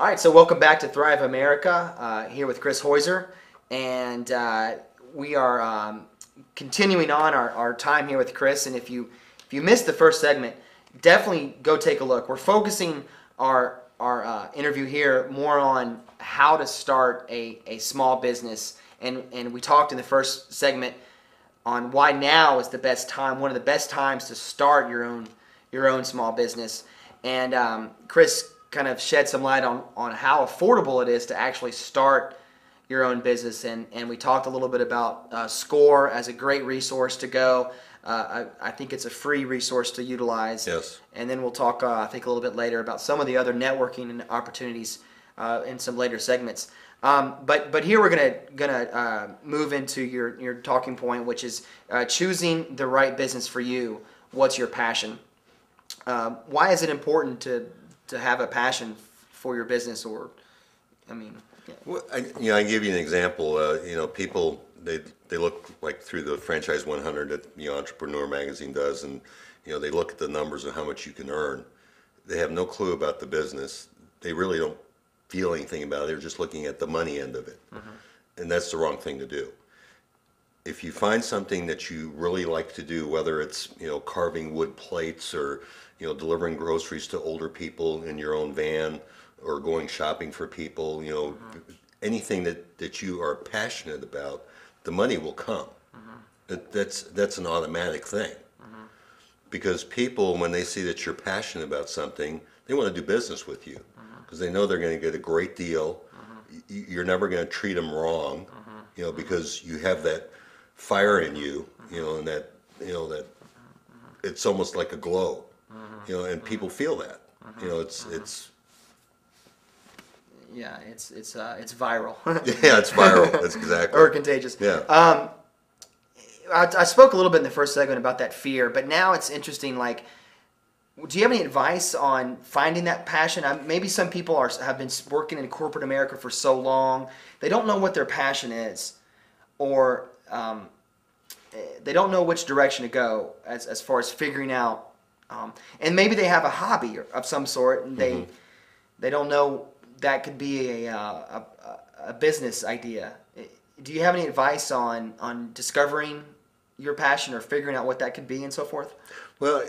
All right, so welcome back to Thrive America, here with Chris Heuser, and we are continuing on our time here with Chris. And if you missed the first segment, definitely go take a look. We're focusing our interview here more on how to start a small business, and we talked in the first segment on why now is the best time, one of the best times to start your own small business. And Chris kind of shed some light on how affordable it is to actually start your own business, and we talked a little bit about Score as a great resource to go. I think it's a free resource to utilize. Yes. And then we'll talk, I think, a little bit later about some of the other networking opportunities in some later segments. But here we're gonna move into your talking point, which is choosing the right business for you. What's your passion? Why is it important to have a passion for your business? Or, I mean, yeah. Well, I give you an example. People they look like through the Franchise 100 that Entrepreneur Magazine does, and they look at the numbers of how much you can earn. They have no clue about the business. They really don't feel anything about it. They're just looking at the money end of it, and that's the wrong thing to do. If you find something that you really like to do, whether it's carving wood plates or delivering groceries to older people in your own van, or going shopping for people, anything that you are passionate about, the money will come. That's an automatic thing. Because people, when they see that you're passionate about something, they want to do business with you because they know they're going to get a great deal. You're never going to treat them wrong, because you have that fire in you, and that it's almost like a glow, and people feel that. It's Yeah, it's viral. Yeah, it's viral. That's exactly. Or contagious. Yeah. I spoke a little bit in the first segment about that fear, but now it's interesting. Like, do you have any advice on finding that passion? Maybe some people have been working in corporate America for so long, they don't know what their passion is, or they don't know which direction to go as far as figuring out. And maybe they have a hobby of some sort, and they don't know that could be a business idea. Do you have any advice on discovering your passion or figuring out what that could be and so forth? Well,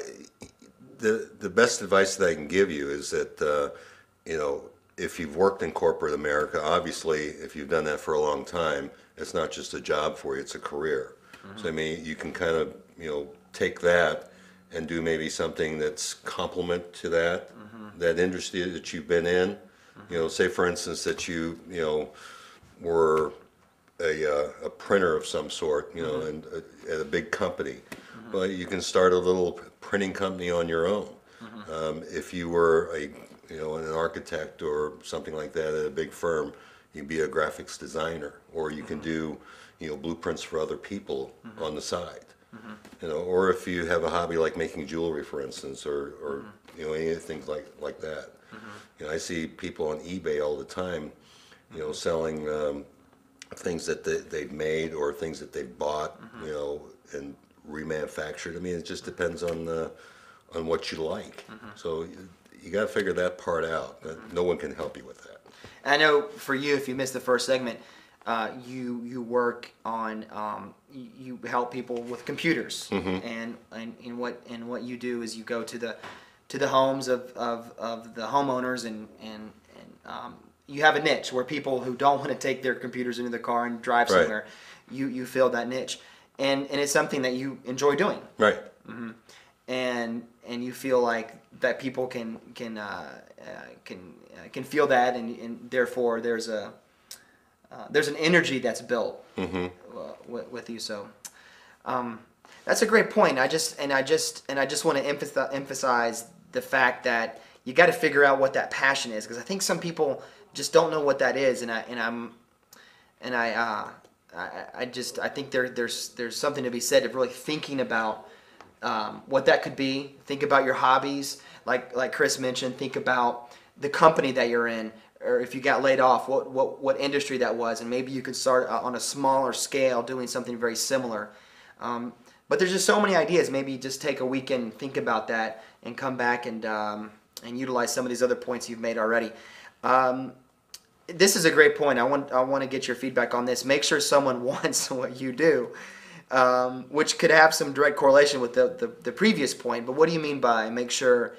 the best advice that I can give you is that if you've worked in corporate America, obviously if you've done that for a long time, it's not just a job for you, it's a career. So I mean, you can kind of take that and do maybe something that's complement to that industry that you've been in. Say for instance that you were a printer of some sort, and at a big company. Well, you can start a little printing company on your own. If you were an architect or something like that at a big firm, you can be a graphics designer, or you can do blueprints for other people on the side. Or if you have a hobby like making jewelry, for instance, or anything like that. I see people on eBay all the time, selling things that they've made or things that they've bought, and remanufactured. I mean, it just depends on what you like. So you got to figure that part out. No one can help you with that. I know for you, if you missed the first segment, you work on you help people with computers, and what you do is you go to the homes of the homeowners, and you have a niche where people who don't want to take their computers into the car and drive somewhere, you fill that niche, and it's something that you enjoy doing, right? And you feel like that people can feel that, and therefore there's an energy that's built with you. So that's a great point. I just want to emphasize the fact that you got to figure out what that passion is, because I think some people just don't know what that is, I think there's something to be said of really thinking about what that could be. Think about your hobbies, like Chris mentioned. Think about the company that you're in, or if you got laid off, what industry that was, and maybe you could start on a smaller scale doing something very similar. But there's just so many ideas. Maybe just take a weekend, think about that, and come back and utilize some of these other points you've made already. This is a great point. I want to get your feedback on this. Make sure someone wants what you do, which could have some direct correlation with the previous point. But what do you mean by make sure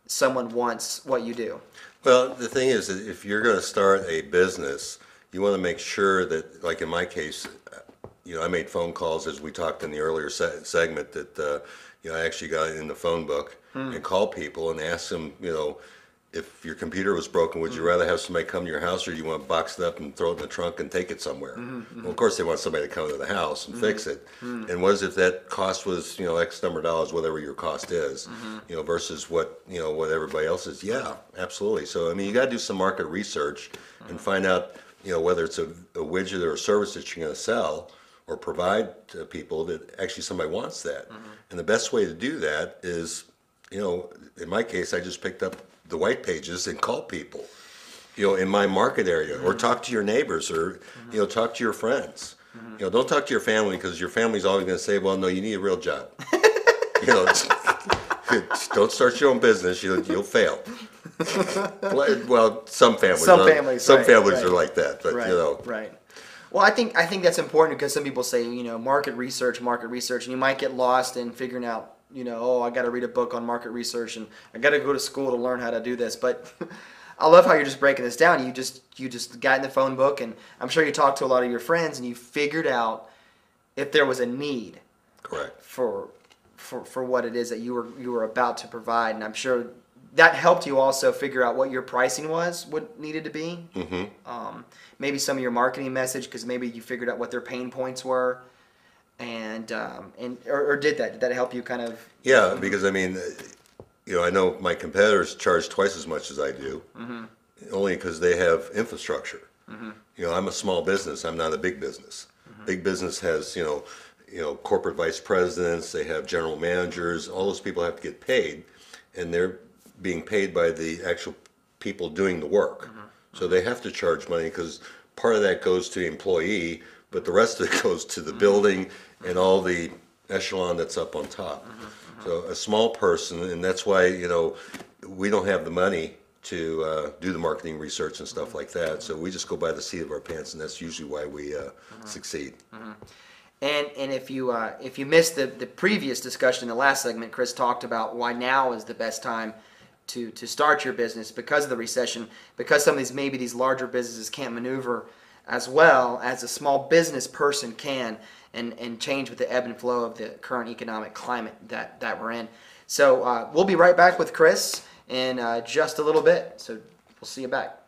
someone wants what you do? Well, the thing is that if you're going to start a business, you want to make sure that, like in my case, I made phone calls as we talked in the earlier segment that, I actually got in the phone book and called people and asked them, if your computer was broken, would you rather have somebody come to your house or do you want to box it up and throw it in the trunk and take it somewhere? Well, of course they want somebody to come to the house and fix it. And what if that cost was, X number of dollars, whatever your cost is, versus what everybody else is? Yeah, absolutely. So, you got to do some market research and find out, whether it's a widget or a service that you're going to sell or provide to people that actually somebody wants that. And the best way to do that is, in my case, I just picked up the white pages and call people, in my market area, or talk to your neighbors, or talk to your friends. Don't talk to your family because your family's always going to say, "Well, no, you need a real job." Don't start your own business; you'll fail. Well, some families, are like that, but right. Well, I think that's important because some people say, market research, and you might get lost in figuring out, I got to read a book on market research and I got to go to school to learn how to do this. But I love how you're just breaking this down. You just got in the phone book, and I'm sure you talked to a lot of your friends, and you figured out if there was a need. Correct. For what it is that you were about to provide, and I'm sure that helped you also figure out what your pricing was, what needed to be. Maybe some of your marketing message, because maybe you figured out what their pain points were. Or did that help you kind of? Yeah, because I know my competitors charge twice as much as I do, only because they have infrastructure. I'm a small business. I'm not a big business. Big business has corporate vice presidents. They have general managers. All those people have to get paid, and they're being paid by the actual people doing the work. So they have to charge money because part of that goes to the employee, but the rest of it goes to the building and all the echelon that's up on top. So a small person, and that's why, we don't have the money to do the marketing research and stuff like that. So we just go by the seat of our pants, and that's usually why we succeed. And if you missed the previous discussion in the last segment, Chris talked about why now is the best time to start your business because of the recession, because some of these larger businesses can't maneuver as well as a small business person can and change with the ebb and flow of the current economic climate that we're in. So we'll be right back with Chris in just a little bit. So we'll see you back.